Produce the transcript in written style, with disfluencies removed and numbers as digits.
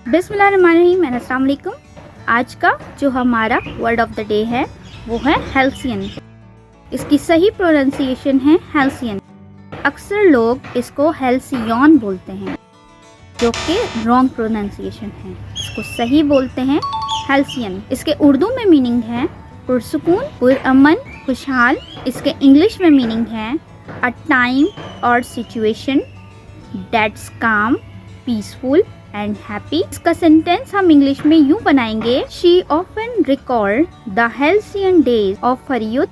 बिस्मिल्लाहिर्रहमानिर्रहीम, अस्सलाम वालेकुम। आज का जो हमारा वर्ड ऑफ द डे है वो है हेल्सियन। इसकी सही प्रोनाउंसिएशन है हेल्सियन। अक्सर लोग इसको हेल्सियन बोलते हैं जो कि रॉन्ग प्रोनाउंसिएशन है। इसको सही बोलते हैं हेल्सियन। इसके उर्दू में मीनिंग है पुरसुकून, पुरअमन, खुशहाल। इसके इंग्लिश में मीनिंग है अ टाइम और सिचुएशन दैट्स काम, पीसफुल एंड हैप्पी। इसका सेंटेंस हम इंग्लिश में यूं बनाएंगे, she often recall the halcyon days of her youth.